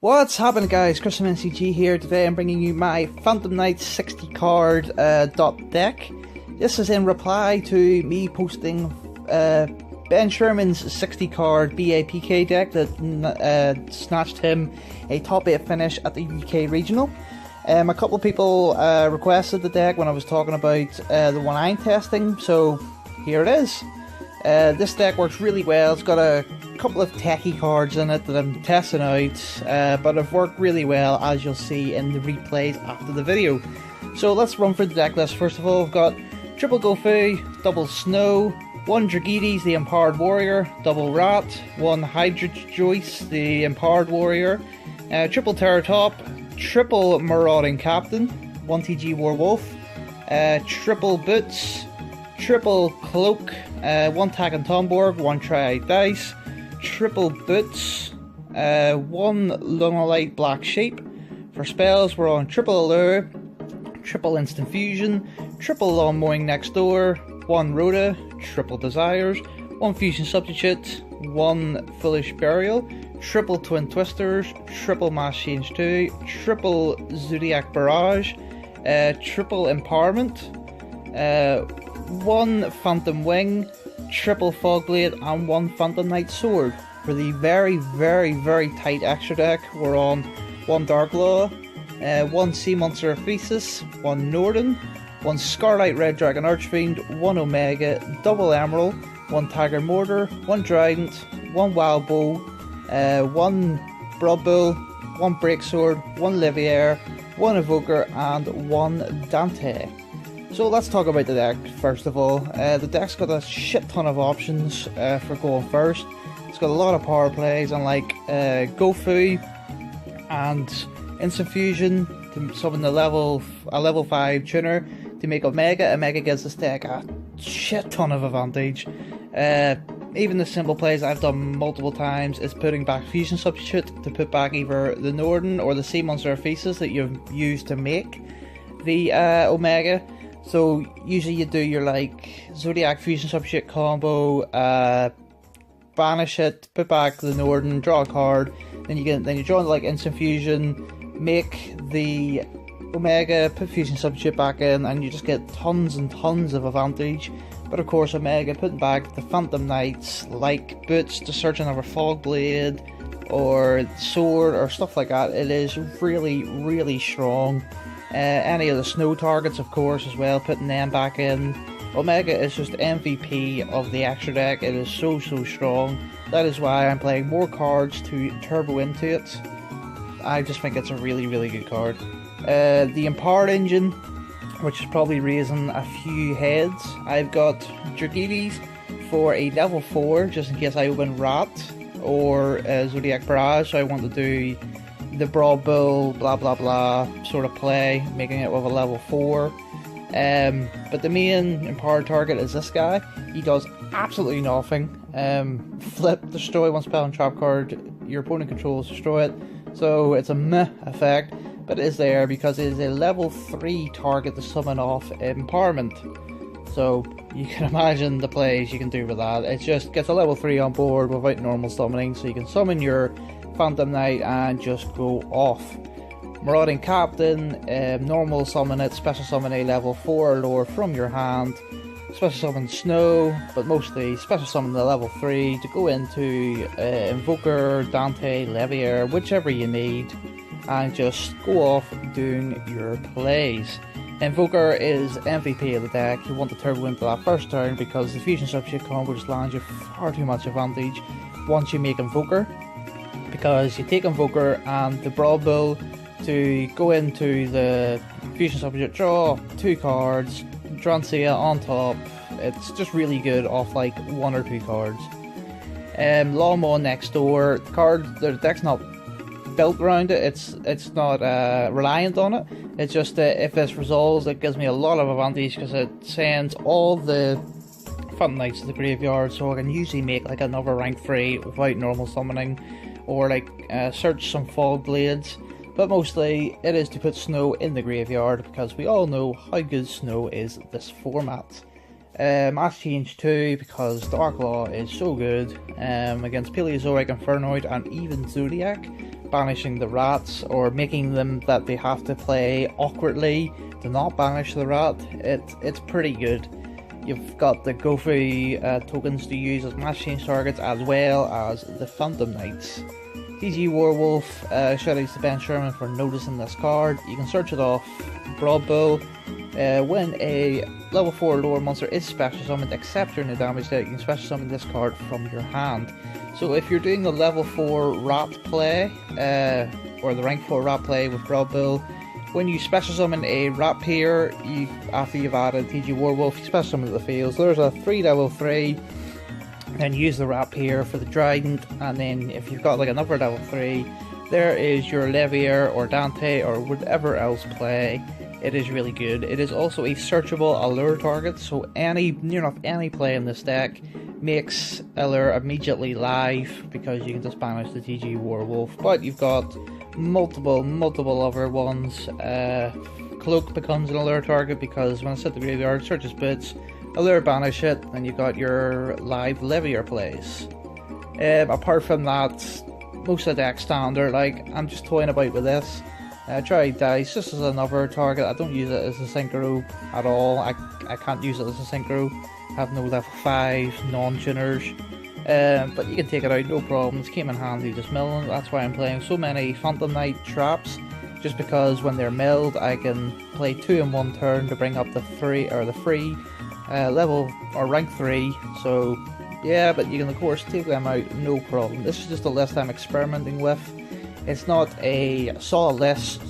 What's happening, guys? Chris from NCG here. Today I'm bringing you my Phantom Knight 60 card deck. This is in reply to me posting Ben Sherman's 60 card BAPK deck that snatched him a top 8 finish at the UK Regional. A couple of people requested the deck when I was talking about the one I'm testing, so here it is. This deck works really well. It's got a couple of techie cards in it that I'm testing out, but have worked really well, as you'll see in the replays after the video. So let's run through the deck list. First of all, we've got triple Gofu, double Snow, one Dragides, the Empowered Warrior, double Rat, one Hydra Joyce, the Empowered Warrior, triple Terratop, triple Marauding Captain, one TG Warwolf, triple Boots, triple Cloak, one Tag and Tomborg, one Tri Dice, triple Boots, one Lunalite Black Sheep. For spells, we're on triple Allure, triple Instant Fusion, triple Lawn Mowing Next Door, one Rhoda, triple Desires, one Fusion Substitute, one Foolish Burial, triple Twin Twisters, triple Mass Change 2, triple Zodiac Barrage, triple Empowerment, one Phantom Wing, triple Fogblade, and one Phantom Knight Sword. For the very tight extra deck, we're on one Dark Law, one Sea Monster of Thesis, one Norden, one Scarlet Red Dragon Archfiend, one Omega, double Emerald, one Tiger Mortar, one Trident, one Wild Bow, one Broad Bull, one Breaksword, one Livier, one Evoker, and one Dante. So let's talk about the deck first of all. The deck's got a shit ton of options for going first. It's got a lot of power plays, unlike Gofu and Instant Fusion to summon a level 5 tuner to make Omega. Omega gives this deck a shit ton of advantage. Even the simple plays I've done multiple times is putting back Fusion Substitute to put back either the Norden or the Sea Monster of Thesis that you've used to make the Omega. So usually you do your like Zodiac Fusion Substitute combo, banish it, put back the Norden, draw a card, then you draw like Instant Fusion, make the Omega, put Fusion Substitute back in, and you just get tons and tons of advantage. But of course, Omega putting back the Phantom Knights like Boots to search another Fogblade or Sword or stuff like that, it is really strong. Any of the Snow targets, of course, as well, putting them back in. Omega is just MVP of the extra deck. It is so strong. That is why I'm playing more cards to turbo into it. I just think it's a really good card. The Empowered Engine, which is probably raising a few heads. I've got Dragides for a level 4, just in case I open Rat or Zodiac Barrage, so I want to do the Broad Bull, blah sort of play, making it with a level 4. But the main empowered target is this guy. He does absolutely nothing. Flip, destroy one spell and trap card your opponent controls, destroy it. So it's a meh effect, but it is there because it is a level 3 target to summon off Empowerment. So you can imagine the plays you can do with that. It just gets a level 3 on board without normal summoning, so you can summon your Phantom Knight and just go off. Marauding Captain, normal summon it, special summon a level 4 lore from your hand, special summon Snow, but mostly special summon the level 3 to go into Invoker, Dante, Levier, whichever you need, and just go off doing your plays. Invoker is MVP of the deck. You want to turbo into that first turn because the Fusion Substitute combo just lands you far too much advantage once you make Invoker, because you take Invoker and the Broad Bull to go into the Fusion Substitute, draw 2 cards, Drancia on top. It's just really good off like 1 or 2 cards. Lawn Mowing Next Door, the deck's not built around it, it's not reliant on it. It's just that if this resolves, it gives me a lot of advantage because it sends all the Phantom Knights to the graveyard, so I can usually make like another rank 3 without normal summoning, or like search some Fogblades. But mostly it is to put Snow in the graveyard because we all know how good Snow is this format. Mass Change 2 because Dark Law is so good against Paleozoic, Infernoid and even Zodiac. banishing the rats, or making them that they have to play awkwardly to not banish the rat. It's pretty good. You've got the Gofu tokens to use as match change targets, as well as the Phantom Knights. TG Werewolf, shout out to Ben Sherman for noticing this card. You can search it off Broad Bull. When a level 4 lower monster is special summoned, except during the damage deck, you can special summon this card from your hand. So if you're doing the level 4 rat play, or the rank 4 rat play with Broad Bull, when you special summon a rat peer, after you've added TG Werewolf, you special summon the field. So there's a 3 level 3, and use the rat peer for the Trident, and then if you've got like another level 3, there is your Levier or Dante or whatever else play. It is really good. It is also a searchable allure target, so near enough any play in this deck makes allure immediately live, because you can just banish the TG Werewolf. But you've got multiple other ones. Cloak becomes an allure target because when it's at the graveyard, searches boots, allure banish it, and you've got your live Levier plays. Apart from that, most of the deck standard. Like, I'm just toying about with this. Try dice just as another target. I don't use it as a synchro at all. I can't use it as a synchro. I have no level 5 non-tuners. But you can take it out, no problems. Came in handy just milling. That's why I'm playing so many Phantom Knight traps. Just because when they're milled, I can play 2 in one turn to bring up the free level or rank 3. So yeah, but you can of course take them out, no problem. This is just a list I'm experimenting with. It's not a solid list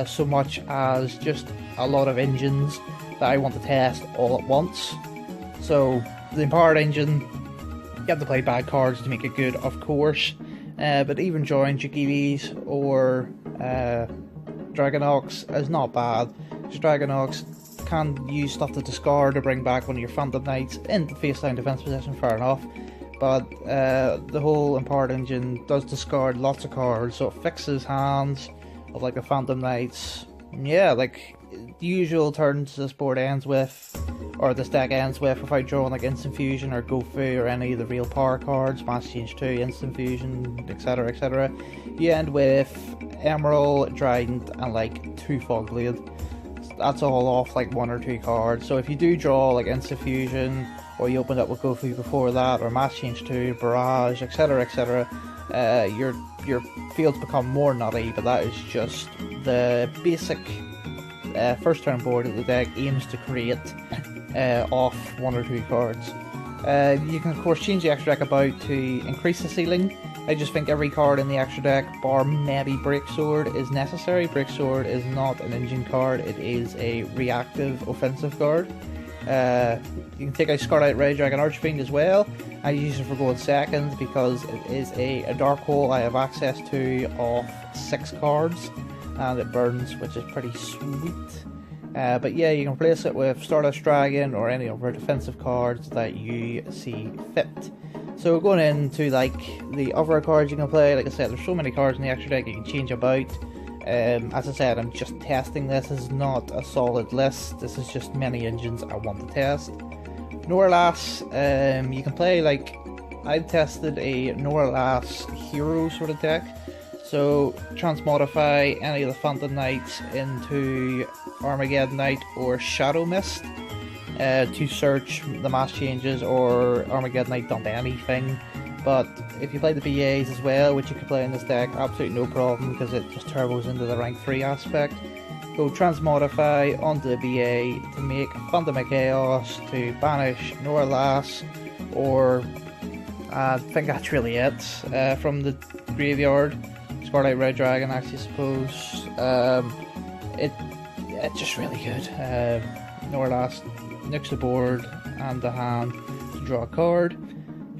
so much as just a lot of engines that I want to test all at once. So the Empowered engine, you have to play bad cards to make it good, of course. But even join Jagivis or Dragonox is not bad. Just Dragonox can use stuff to discard to bring back one of your Phantom Knights into face-down defense position, fair enough. But the whole Empowered engine does discard lots of cards, so it fixes hands of like the Phantom Knights. Yeah, like the usual turns this board ends with, or this deck ends with, without drawing like Instant Fusion or Gofu or any of the real power cards, Mass Change 2, Instant Fusion, etc, etc. You end with Emerald, Trident, and like 2 Fogblade. That's all off like 1 or 2 cards. So if you do draw like Instant Fusion, or you opened up with Gofu before that, or Mass Change 2, Barrage, etc, etc, your fields become more nutty, but that is just the basic first turn board that the deck aims to create off 1 or 2 cards. You can of course change the extra deck about to increase the ceiling. I just think every card in the extra deck, bar maybe Breaksword, is necessary. Breaksword is not an engine card, it is a reactive offensive card. You can take out Scarlet Red Dragon Archfiend as well. I use it for going second because it is a dark hole I have access to of 6 cards, and it burns, which is pretty sweet. But yeah, you can replace it with Stardust Dragon or any other defensive cards that you see fit. So going into like the other cards you can play, like I said, there's so many cards in the extra deck you can change about. As I said, I'm just testing this. This is not a solid list. This is just many engines I want to test. Norlas, you can play like, I've tested a Norlas hero sort of deck. So transmodify any of the Phantom Knights into Armageddon Knight or Shadow Mist to search the mass changes, or Armageddon Knight dump anything. But if you play the BAs as well, which you can play in this deck, absolutely no problem because it just turbos into the rank 3 aspect. Go transmodify onto the BA to make Phantom of Chaos to banish Norlas, or I think that's really it from the graveyard. Scarlet Red Dragon, actually, I suppose. It's just really good. Norlas nukes the board and the hand to draw a card.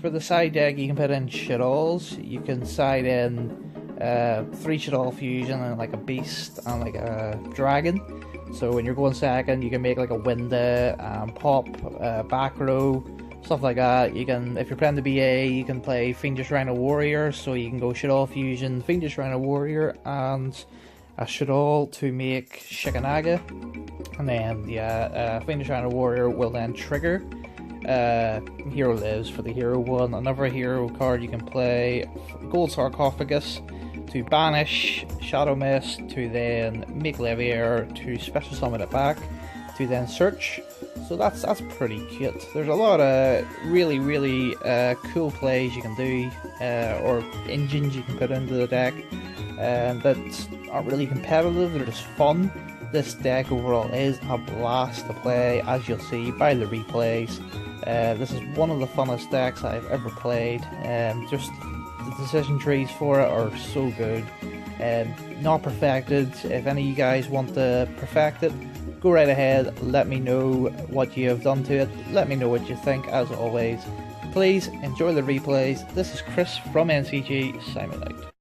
For the side deck, you can put in Shadalls. You can side in 3 Shadall Fusion and like a Beast and like a Dragon. So when you're going second, you can make like a Winda, Pop, back row, stuff like that. You can, if you're playing the BA, you can play Fiendish Rhino Warrior. So you can go Shadall Fusion, Fiendish Rhino Warrior, and a Shadall to make Shikanaga. And then, yeah, Fiendish Rhino Warrior will then trigger. Hero Lives for the hero one. Another hero card you can play, Gold Sarcophagus, to banish, shadow mist, to then make levier, to special summon it back, to then search. So that's pretty cute. There's a lot of really cool plays you can do, or engines you can put into the deck, that aren't really competitive, they're just fun. This deck overall is a blast to play, as you'll see by the replays. This is one of the funnest decks I've ever played. Just the decision trees for it are so good. Not perfected. If any of you guys want to perfect it, go right ahead, let me know what you have done to it, let me know what you think. As always, please enjoy the replays. This is Chris from NCG, signing out.